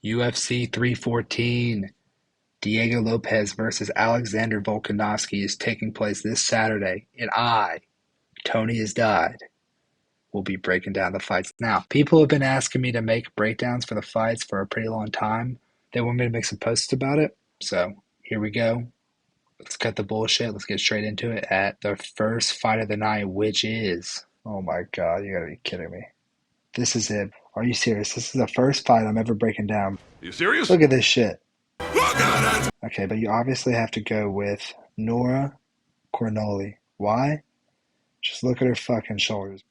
UFC 314, Diego Lopes versus Alexander Volkanovski is taking place this Saturday, and Tony has died, will be breaking down the fights. Now, people have been asking me to make breakdowns for the fights for a pretty long time. They want me to make some posts about it, so here we go. Let's cut the bullshit. Let's get straight into it at the first fight of the night, which is, oh my god, you gotta be kidding me. This is it. Are you serious? This is the first fight I'm ever breaking down. Are you serious? Look at this shit. Okay, but you obviously have to go with Nora Cornoli. Why? Just look at her fucking shoulders.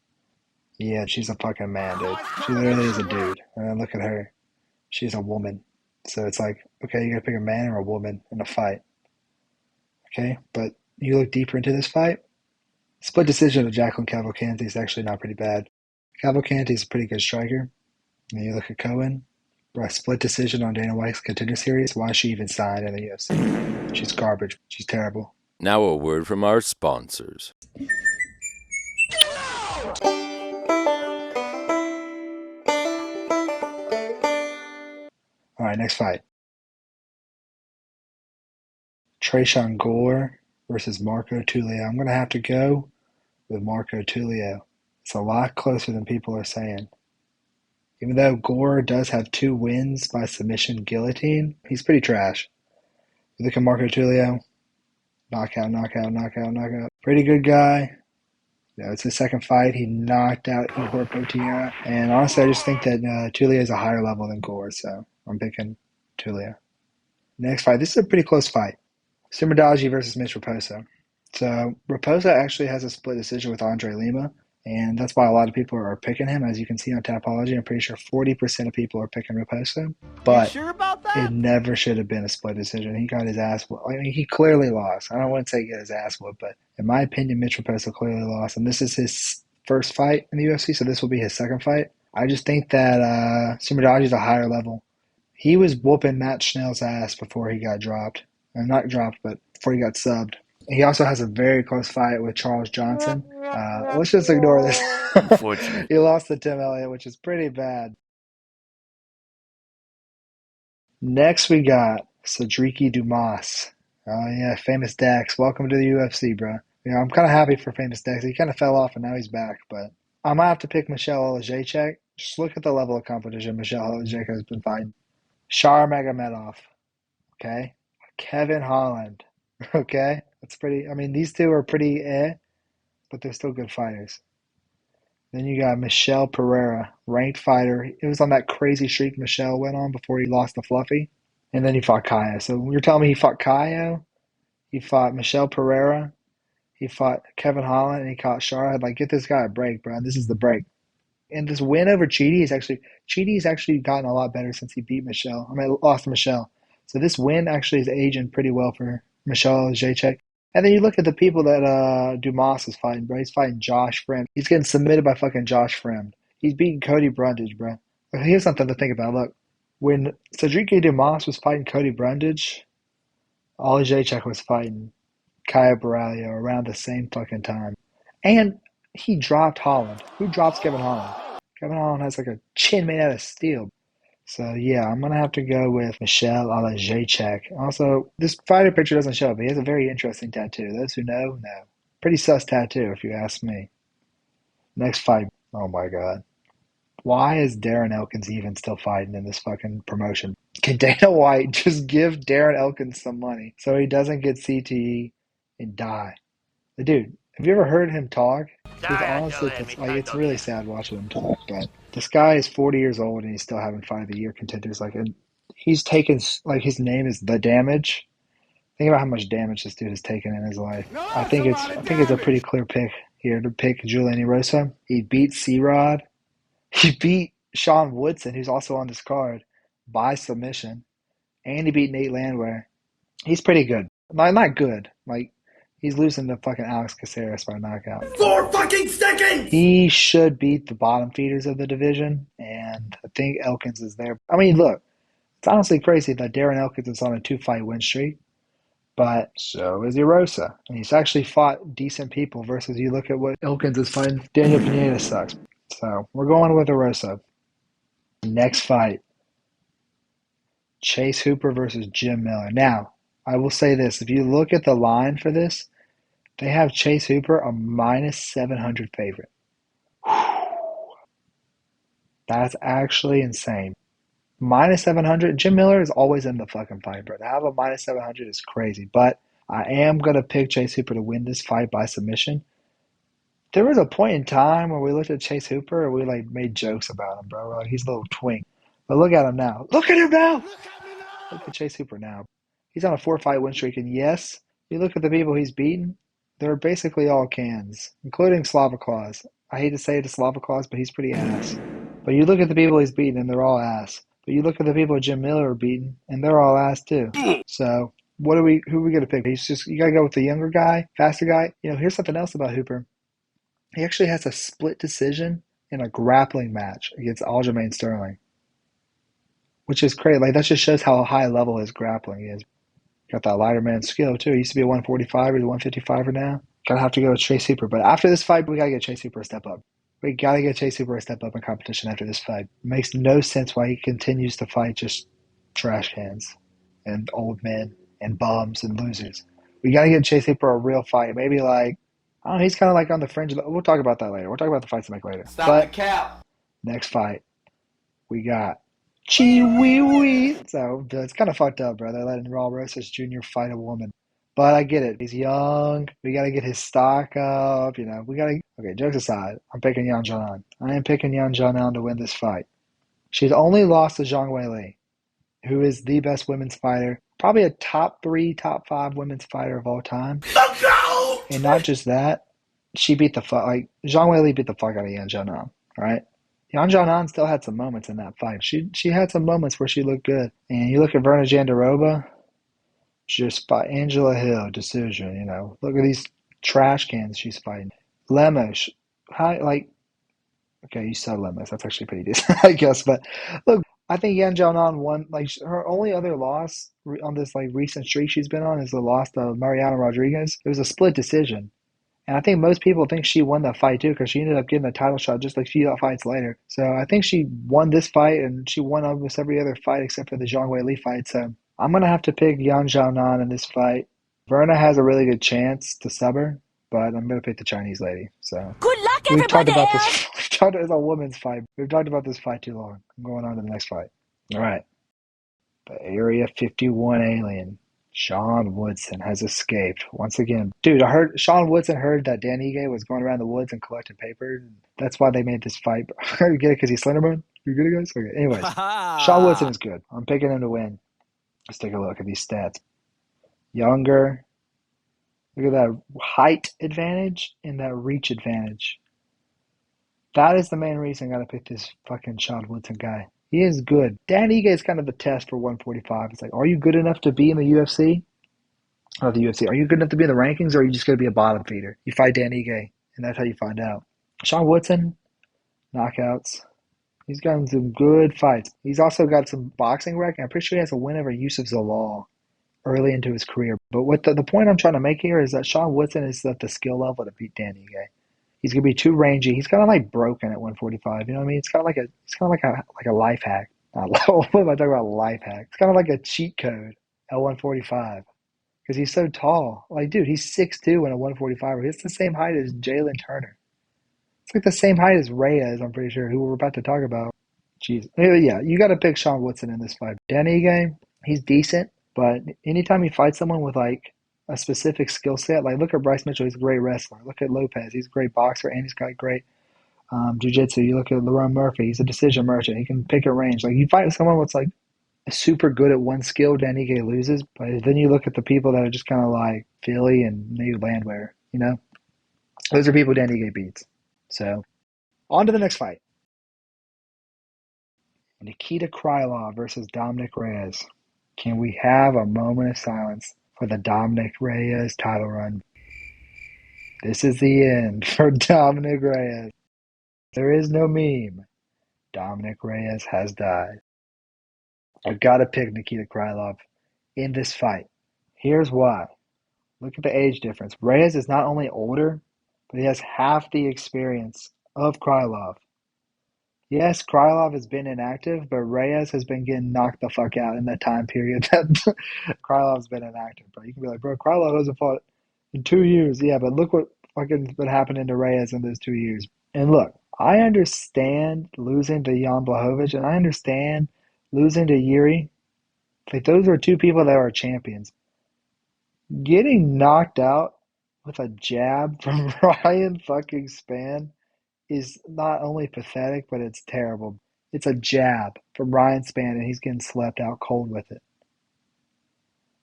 Yeah, she's a fucking man, dude. She literally is a dude. And then look at her. She's a woman. So it's like, okay, you gotta pick a man or a woman in a fight. Okay, but you look deeper into this fight. Split decision of Jacqueline Cavalcanti is actually not pretty bad. Cavalcanti is a pretty good striker. And you look at Cohen. Split decision on Dana White's Contender Series. Why is she even signed in the UFC? She's garbage. She's terrible. Now a word from our sponsors. All right, next fight. Tresean Gore versus Marco Tulio. I'm going to have to go with Marco Tulio. It's a lot closer than people are saying. Even though Gore does have 2 wins by submission guillotine, he's pretty trash. You look at Marco Tulio, knockout, knockout, knockout, knockout. Pretty good guy. You know, it's his second fight. He knocked out Igor Potierra. And honestly, I just think that Tulio is a higher level than Gore, so I'm picking Tulio. Next fight. This is a pretty close fight. Sumudaerji versus Mitch Raposo. So Raposo actually has a split decision with Andre Lima. And that's why a lot of people are picking him. As you can see on Tapology, I'm pretty sure 40% of people are picking Raposo. But you sure about that? It never should have been a split decision. He got his ass whooped. I mean, he clearly lost. I don't want to say he got his ass whooped, but in my opinion, Mitch Raposo clearly lost. And this is his first fight in the UFC, so this will be his second fight. I just think that Sumudaerji is a higher level. He was whooping Matt Schnell's ass before he got dropped. Not dropped, but before he got subbed. He also has a very close fight with Charles Johnson. Let's just ignore this. Unfortunately. He lost to Tim Elliott, which is pretty bad. Next, we got Cedric Dumas. Oh, yeah, Famous Dax. Welcome to the UFC, bro. You know, I'm kind of happy for Famous Dax. He kind of fell off, and now he's back. But I might have to pick Michelle Oleksiejczuk. Just look at the level of competition Michelle Oleksiejczuk has been fighting. Shar Magomedov. Okay? Kevin Holland. Okay? That's pretty. I mean, these two are pretty but they're still good fighters. Then you got Michelle Pereira, ranked fighter. It was on that crazy streak Michelle went on before he lost to Fluffy. And then he fought Caio. So you're telling me he fought Caio, he fought Michelle Pereira, he fought Kevin Holland, and he caught Shara. Like, get this guy a break, bro. This is the break. And this win over Cheaty's actually gotten a lot better since he beat Michelle. I mean, lost to Michelle. So this win actually is aging pretty well for Michelle Oleksiejczuk. And then you look at the people that Dumas is fighting, bro. He's fighting Josh Fremd. He's getting submitted by fucking Josh Fremd. He's beating Cody Brundage, bro. Here's something to think about. Look, when Cedric Dumas was fighting Cody Brundage, Oleksiejczuk was fighting Caio Borralho around the same fucking time. And he dropped Holland. Who drops Kevin Holland? Kevin Holland has like a chin made out of steel. So, yeah, I'm going to have to go with Michelle Oleksiejczuk. Also, this fighter picture doesn't show, but he has a very interesting tattoo. Those who know. Pretty sus tattoo, if you ask me. Next fight. Oh, my God. Why is Darren Elkins even still fighting in this fucking promotion? Can Dana White just give Darren Elkins some money so he doesn't get CTE and die? The dude, have you ever heard him talk? Honestly, it's really sad watching him talk, but this guy is 40 years old and he's still having fight of the year contenders. Like, and he's taken, like, his name is The Damage. Think about how much damage this dude has taken in his life. I think it's a pretty clear pick here to pick Julian Erosa. He beat C-Rod. He beat Sean Woodson, who's also on this card, by submission. And he beat Nate Landwehr. He's pretty good. Not good. Like, he's losing to fucking Alex Caceres by knockout. 4 fucking seconds! He should beat the bottom feeders of the division, and I think Elkins is there. I mean, look, it's honestly crazy that Darren Elkins is on a 2-fight win streak, but so is Erosa. And he's actually fought decent people versus you look at what Elkins is fighting. Daniel Pineda sucks. So we're going with Erosa. Next fight. Chase Hooper versus Jim Miller. Now, I will say this. If you look at the line for this, they have Chase Hooper a minus 700 favorite. That's actually insane. Minus 700. Jim Miller is always in the fucking fight, bro. To have a minus 700 is crazy. But I am going to pick Chase Hooper to win this fight by submission. There was a point in time where we looked at Chase Hooper and we like made jokes about him, bro. We're like, he's a little twink. But look at him now. Look at him now! Look at Chase Hooper now. He's on a 4-fight win streak, and yes, you look at the people he's beaten, they're basically all cans, including Slava Claus. I hate to say it to Slava Claus, but he's pretty ass. But you look at the people he's beaten, and they're all ass. But you look at the people Jim Miller are beaten, and they're all ass too. So who are we gonna pick? You gotta go with the younger guy, faster guy. Here's something else about Hooper. He actually has a split decision in a grappling match against Aljamain Sterling, which is crazy. Like that just shows how high level his grappling is. Got that lighter man skill too. He used to be a 145er, he's a 155er now. Gotta have to go with Chase Hooper. But after this fight, we gotta get Chase Hooper a step up. We gotta get Chase Hooper a step up in competition after this fight. It makes no sense why he continues to fight just trash cans and old men and bums and losers. We gotta get Chase Hooper a real fight. Maybe like, I don't know, he's kind of like on the fringe. We'll talk about that later. We'll talk about the fights to make later. Stop the cap. Next fight, we got Chiwiwi. So it's kind of fucked up, bro. They're letting Raul Rosas Jr. fight a woman. But I get it. He's young. We got to get his stock up. Okay, jokes aside, I'm picking Yan Xiaonan. I am picking Yan Xiaonan to win this fight. She's only lost to Zhang Weili, who is the best women's fighter. Probably a top 3, top 5 women's fighter of all time. And not just that, she beat the fuck, like, Zhang Weili beat the fuck out of Yan Xiaonan, right? Yan Xiaonan still had some moments in that fight. She had some moments where she looked good. And you look at Verna Jandiroba, just by Angela Hill decision, Look at these trash cans she's fighting. Lemos, okay, you said Lemos. That's actually pretty decent, I guess. But look, I think Yan Xiaonan won. Like her only other loss on this like recent streak she's been on is the loss to Mariana Rodriguez. It was a split decision, and I think most people think she won that fight too because she ended up getting a title shot just like a few fights later. So I think she won this fight, and she won almost every other fight except for the Zhang Weili fight. So I'm gonna have to pick Yan Xiaonan in this fight. Verna has a really good chance to sub her, but I'm gonna pick the Chinese lady. So Good luck, we've talked everybody! about this. It's a women's fight. We've talked about this fight too long. I'm going on to the next fight. All right. The Area 51 alien, Sean Woodson, has escaped once again. Dude, I heard Sean Woodson heard that Dan Ige was going around the woods and collecting papers. That's why they made this fight. You get it because he's Slenderman? You get it, guys? Okay. Anyways, Sean Woodson is good. I'm picking him to win. Let's take a look at these stats. Younger. Look at that height advantage and that reach advantage. That is the main reason I got to pick this fucking Sean Woodson guy. He is good. Dan Ige is kind of the test for 145. It's like, are you good enough to be in the UFC? Not the UFC. Are you good enough to be in the rankings, or are you just going to be a bottom feeder? You fight Dan Ige, and that's how you find out. Sean Woodson, knockouts. He's gotten some good fights. He's also got some boxing record. I'm pretty sure he has a win over Yusuf Zalal early into his career. But what the point I'm trying to make here is that Sean Woodson is at the skill level to beat Dan Ige. He's gonna be too rangy. He's kind of like broken at 145. You know what I mean? It's kind of like a life hack. What am I talking about? Life hack. It's kind of like a cheat code at 145 because he's so tall. Like, dude, he's 6'2" and a 145. He's the same height as Jalen Turner. It's like the same height as Reyes. I'm pretty sure, who we're about to talk about. Jeez. Anyway, yeah, you got to pick Sean Woodson in this fight. Dan Ige, he's decent, but anytime you fight someone with like a specific skill set. Like, look at Bryce Mitchell. He's a great wrestler. Look at Lopes. He's a great boxer, and he's got great jiu-jitsu. You look at Lerone Murphy. He's a decision merchant. He can pick a range. Like, you fight someone that's, like, super good at one skill, Dan Ige loses. But then you look at the people that are just kind of like Philly and maybe Landwehr, Those are people Dan Ige beats. So, on to the next fight. Nikita Krylov versus Dominic Reyes. Can we have a moment of silence for the Dominic Reyes title run? This is the end for Dominic Reyes. There is no meme. Dominic Reyes has died. I've got to pick Nikita Krylov in this fight. Here's why. Look at the age difference. Reyes is not only older, but he has half the experience of Krylov. Yes, Krylov has been inactive, but Reyes has been getting knocked the fuck out in that time period that Krylov's been inactive. But you can be like, bro, Krylov hasn't fought in 2 years. Yeah, but look what fucking's been happening to Reyes in those 2 years. And look, I understand losing to Jan Blachowicz, and I understand losing to Yuri. Like those are two people that are champions. Getting knocked out with a jab from Ryan fucking Spann is not only pathetic, but it's terrible. It's a jab from Ryan Spann, and he's getting slept out cold with it.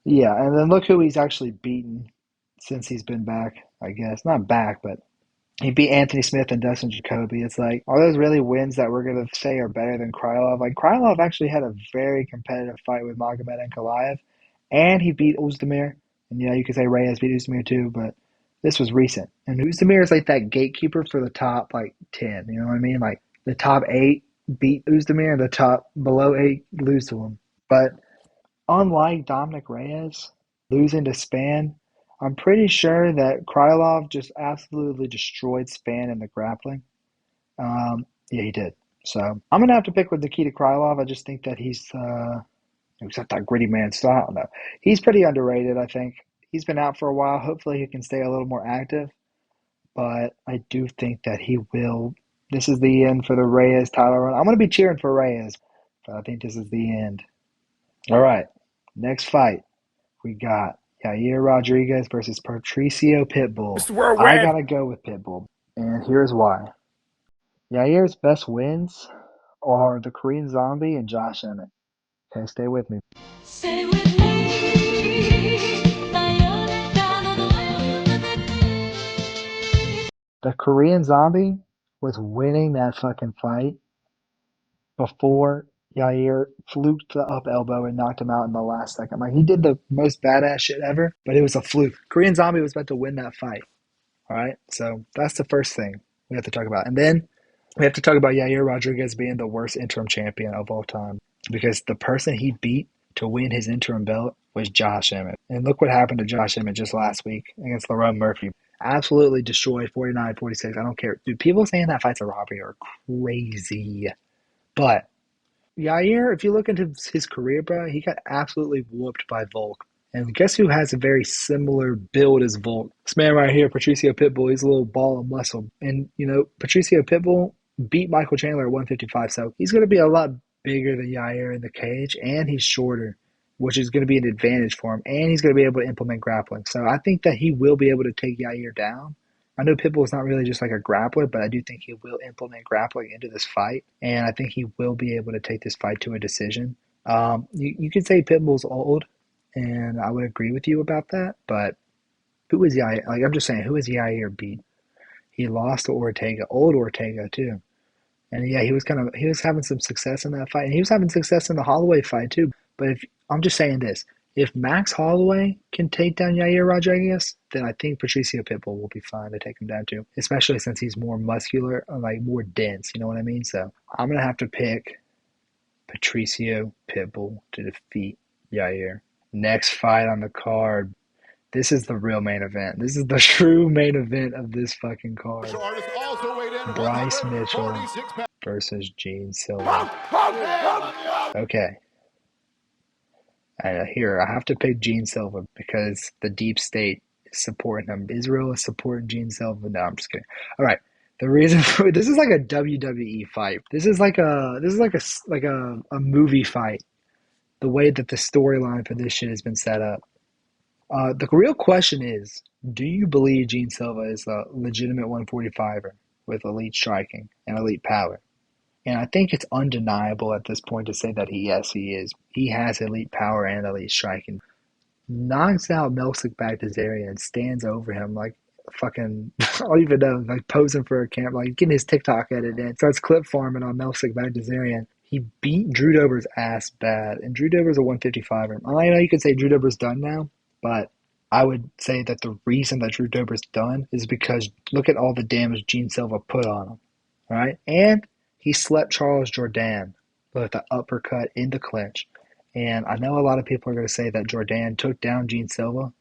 Yeah, and then look who he's actually beaten since he's been back, I guess. Not back, but he beat Anthony Smith and Dustin Jacoby. It's like, are those really wins that we're going to say are better than Krylov? Like, Krylov actually had a very competitive fight with Magomed Ankalaev, and he beat Ozdemir. And yeah, you could say Reyes beat Ozdemir too, but this was recent. And Ozdemir is like that gatekeeper for the top, like, 10. You know what I mean? Like, the top 8 beat Ozdemir, and the top below 8 lose to him. But unlike Dominic Reyes losing to Spann, I'm pretty sure that Krylov just absolutely destroyed Spann in the grappling. Yeah, he did. So I'm gonna have to pick with Nikita Krylov. I just think that he's got that gritty man style. No, he's pretty underrated. I think he's been out for a while. Hopefully, he can stay a little more active. But I do think that he will. This is the end for the Reyes title run. I'm gonna be cheering for Reyes, but I think this is the end. All right, next fight we got Yair Rodriguez versus Patricio Pitbull. Mr. World I Red. gotta go with Pitbull, and here's why. Yair's best wins are the Korean Zombie and Josh Emmett. Okay, stay with me. Stay with me. The Korean Zombie was winning that fucking fight before Yair fluked the up elbow and knocked him out in the last second. Like, he did the most badass shit ever, but it was a fluke. Korean Zombie was about to win that fight. All right, so that's the first thing we have to talk about. And then we have to talk about Yair Rodriguez being the worst interim champion of all time, because the person he beat to win his interim belt was Josh Emmett. And look what happened to Josh Emmett just last week against Lerone Murphy. Absolutely destroyed 49-46. I don't care. Dude, people saying that fight's a robbery are crazy. But Yair, if you look into his career, bro, he got absolutely whooped by Volk. And guess who has a very similar build as Volk? This man right here, Patricio Pitbull, he's a little ball of muscle. And, Patricio Pitbull beat Michael Chandler at 155, so he's going to be a lot bigger than Yair in the cage, and he's shorter, which is going to be an advantage for him, and he's going to be able to implement grappling. So I think that he will be able to take Yair down. I know Pitbull is not really just like a grappler, but I do think he will implement grappling into this fight, and I think he will be able to take this fight to a decision. You could say Pitbull's old, and I would agree with you about that, but who is Yair? Like, I'm just saying, who is Yair beat? He lost to Ortega, old Ortega too. And yeah, he was having some success in that fight, and he was having success in the Holloway fight too. But I'm just saying this, if Max Holloway can take down Yair Rodriguez, then I think Patricio Pitbull will be fine to take him down too, especially since he's more muscular, like more dense, you know what I mean? So I'm going to have to pick Patricio Pitbull to defeat Yair. Next fight on the card. This is the real main event. This is the true main event of this fucking card. Bryce Mitchell versus Gene Silva. Okay. Here, I have to pick Gene Silva because the deep state is supporting him. Israel is supporting Gene Silva. No, I'm just kidding. All right. The reason for this is like a WWE fight. This is like a movie fight. The way that the storyline for this shit has been set up. The real question is, do you believe Gene Silva is a legitimate 145er with elite striking and elite power? And I think it's undeniable at this point to say that yes, he is. He has elite power and elite striking. Knocks out Melsic Baghdasaryan and stands over him like fucking, I don't even know, like posing for a camera, like getting his TikTok edited in. Starts clip farming on Melsic Baghdasaryan. He beat Drew Dober's ass bad, and Drew Dober's a 155er. I know you could say Drew Dober's done now, but I would say that the reason that Drew Dober's done is because look at all the damage Gene Silva put on him, right? And he slept Charles Jourdain with the uppercut in the clinch. And I know a lot of people are going to say that Jourdain took down Gene Silva,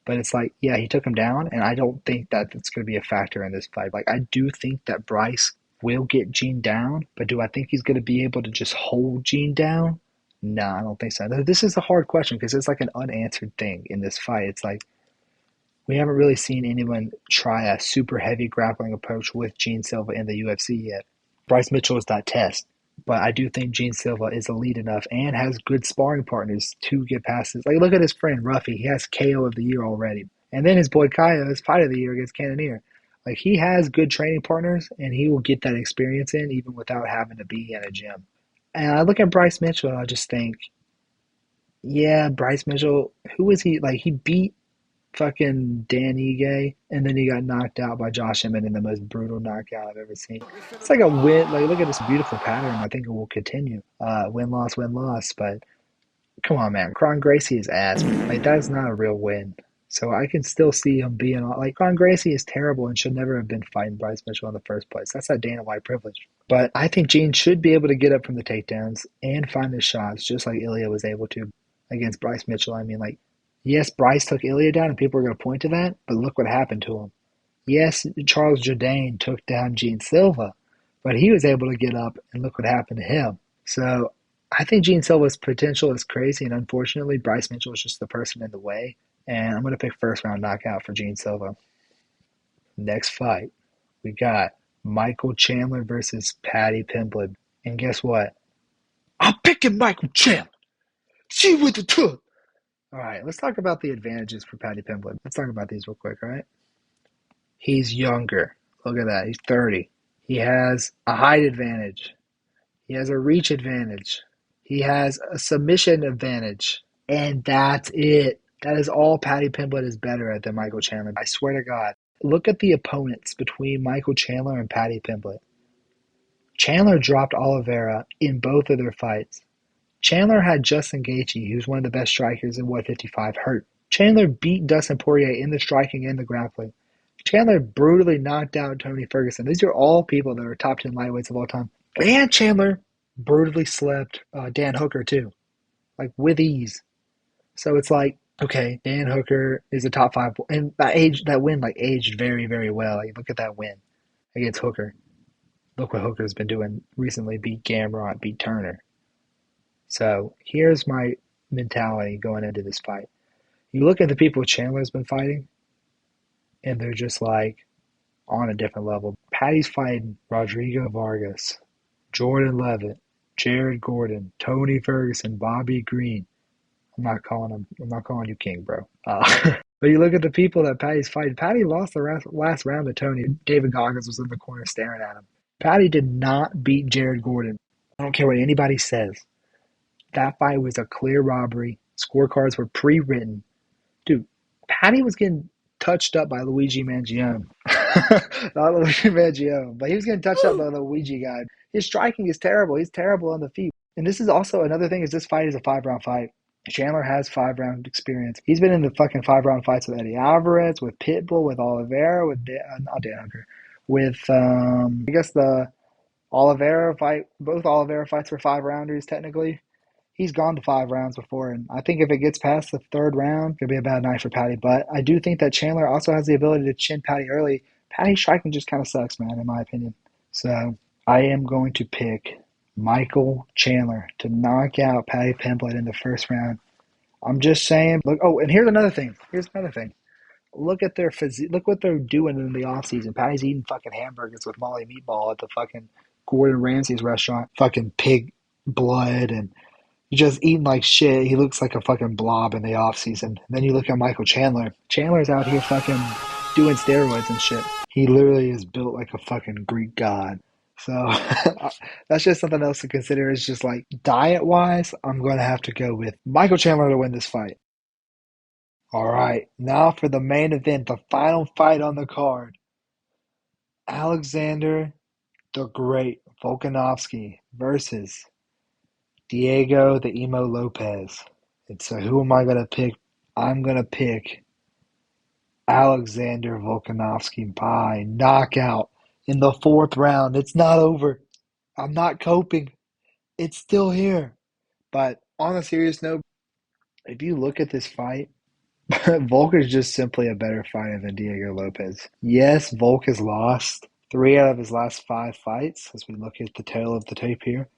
but it's like, yeah, he took him down, and I don't think that it's going to be a factor in this fight. Like, I do think that Bryce will get Gene down, but do I think he's going to be able to just hold Gene down? No, I don't think so. This is a hard question because it's like an unanswered thing in this fight. It's like we haven't really seen anyone try a super heavy grappling approach with Gene Silva in the UFC yet. Bryce Mitchell is that test, but I do think Gene Silva is elite enough and has good sparring partners to get past this. Like, look at his friend Ruffy. He has KO of the year already. And then his boy Kaya is fight of the year against Cannonier. Like, he has good training partners, and he will get that experience in even without having to be in a gym. And I look at Bryce Mitchell, and I just think, yeah, Bryce Mitchell, who is he? Like, he beat fucking Dan Ige, and then he got knocked out by Josh Emmett in the most brutal knockout I've ever seen. It's like a win. Like, look at this beautiful pattern. I think it will continue. Win, loss, win, loss. But come on, man. Kron Gracie is ass. Like, that is not a real win. So I can still see him being like, Kron Gracie is terrible and should never have been fighting Bryce Mitchell in the first place. That's that Dana White privilege. But I think Gene should be able to get up from the takedowns and find his shots, just like Ilya was able to against Bryce Mitchell. I mean, like, yes, Bryce took Ilya down, and people are going to point to that, but look what happened to him. Yes, Charles Jourdain took down Gene Silva, but he was able to get up, and look what happened to him. So I think Gene Silva's potential is crazy, and unfortunately, Bryce Mitchell is just the person in the way. And I'm going to pick first round knockout for Gene Silva. Next fight, we got Michael Chandler versus Paddy Pimblett. And guess what? I'm picking Michael Chandler. See what the truth. All right, let's talk about the advantages for Paddy Pimblett. Let's talk about these real quick, all right? He's younger. Look at that. He's 30. He has a height advantage. He has a reach advantage. He has a submission advantage. And that's it. That is all Paddy Pimblett is better at than Michael Chandler. I swear to God. Look at the opponents between Michael Chandler and Paddy Pimblett. Chandler dropped Oliveira in both of their fights. Chandler had Justin Gaethje, who's one of the best strikers in 155, hurt. Chandler beat Dustin Poirier in the striking and the grappling. Chandler brutally knocked out Tony Ferguson. These are all people that are top 10 lightweights of all time. And Chandler brutally slept Dan Hooker, too. Like, with ease. So it's like, okay, Dan Hooker is a top 5, and that win like aged very, very well. Like, look at that win against Hooker. Look what Hooker's been doing recently. Beat Gamrot, beat Turner. So here's my mentality going into this fight. You look at the people Chandler's been fighting, and they're just like on a different level. Paddy's fighting Rodrigo Vargas, Jordan Levitt, Jared Gordon, Tony Ferguson, Bobby Green. I'm not calling you king, bro. But you look at the people that Paddy's fighting. Paddy lost the last round to Tony. David Goggins was in the corner staring at him. Paddy did not beat Jared Gordon. I don't care what anybody says. That fight was a clear robbery. Scorecards were pre-written. Dude, Paddy was getting touched up by Luigi Mangione. Not Luigi Mangione, but he was getting touched up by the Luigi guy. His striking is terrible. He's terrible on the feet. And this is also another thing is this fight is a 5-round fight. Chandler has 5-round experience. He's been in the fucking 5-round fights with Eddie Alvarez, with Pitbull, with Oliveira, with not Dan Hooker, with I guess the Oliveira fight. Both Oliveira fights were 5-rounders technically. He's gone to 5 rounds before, and I think if it gets past the 3rd round, it could be a bad night for Paddy. But I do think that Chandler also has the ability to chin Paddy early. Paddy's striking just kind of sucks, man, in my opinion. So I am going to pick Michael Chandler to knock out Paddy Pimblett in the 1st round. I'm just saying. Look. Oh, and here's another thing. Look at their physique. Look what they're doing in the offseason. Paddy's eating fucking hamburgers with Molly Meatball at the fucking Gordon Ramsay's restaurant. Fucking pig blood and just eating like shit. He looks like a fucking blob in the offseason. Then you look at Michael Chandler. Chandler's out here fucking doing steroids and shit. He literally is built like a fucking Greek god. So that's just something else to consider. It's just like diet-wise, I'm going to have to go with Michael Chandler to win this fight. All right, now for the main event, the final fight on the card. Alexander the Great Volkanovski versus Diego the Emo Lopes. And so who am I going to pick? I'm going to pick Alexander Volkanovski by knockout in the 4th round. It's not over. I'm not coping. It's still here. But on a serious note, if you look at this fight, Volk is just simply a better fighter than Diego Lopes. Yes, Volk has lost, 3 out of his last 5 fights, as we look at the tail of the tape here.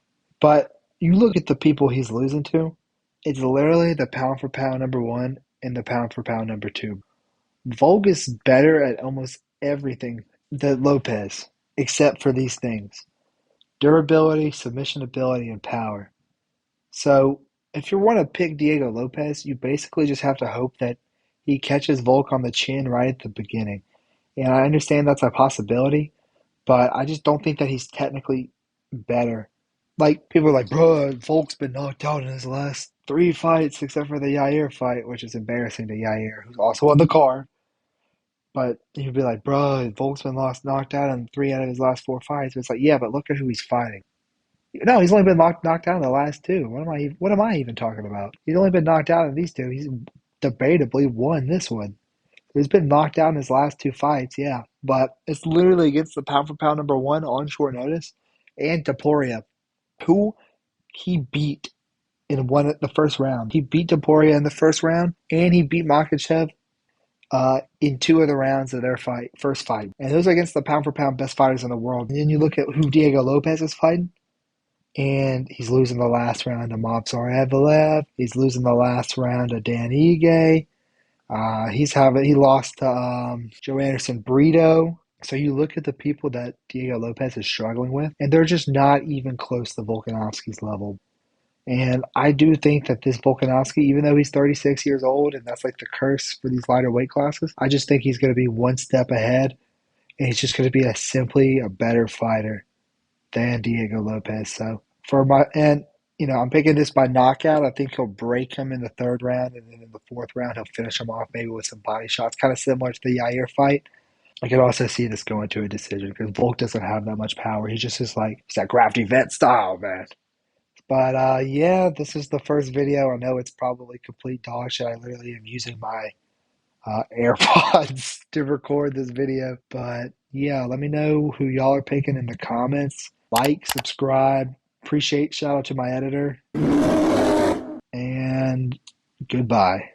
But you look at the people he's losing to, it's literally the pound for pound number 1 and the pound for pound number 2. Volk is better at almost everything than Lopes, except for these things: durability, submission ability, and power. So if you want to pick Diego Lopes, you basically just have to hope that he catches Volk on the chin right at the beginning. And I understand that's a possibility, but I just don't think that he's technically better. Like, people are like, bro, Volk's been knocked out in his last 3 fights except for the Yair fight, which is embarrassing to Yair, who's also on the card. But you'd be like, bro, Volk's been knocked out in 3 out of his last 4 fights. But it's like, yeah, but look at who he's fighting. No, he's only been knocked out in the last 2. What am I even talking about? He's only been knocked out in these 2. He's debatably won this one. He's been knocked out in his last 2 fights, yeah. But it's literally against the pound for pound number 1 on short notice and Topuria, who he beat in the first round. He beat Topuria in the first round, and he beat Makhachev in 2 of the rounds of their first fight. And those are against the pound for pound best fighters in the world. And then you look at who Diego Lopes is fighting, and he's losing the last round to Movsar Evelev. He's losing the last round to Dan Ige. He lost to Joe Anderson Brito. So you look at the people that Diego Lopes is struggling with, and they're just not even close to Volkanovski's level. And I do think that this Volkanovski, even though he's 36 years old, and that's like the curse for these lighter weight classes, I just think he's going to be one step ahead, and he's just going to be simply a better fighter than Diego Lopes. So I'm picking this by knockout. I think he'll break him in the 3rd round, and then in the 4th round, he'll finish him off maybe with some body shots, kind of similar to the Yair fight. I could also see this going to a decision because Volk doesn't have that much power. He's that crafty vet style, man. But yeah, this is the first video. I know it's probably complete dog shit. I literally am using my AirPods to record this video. But yeah, let me know who y'all are picking in the comments. Like, subscribe. Shout out to my editor. And goodbye.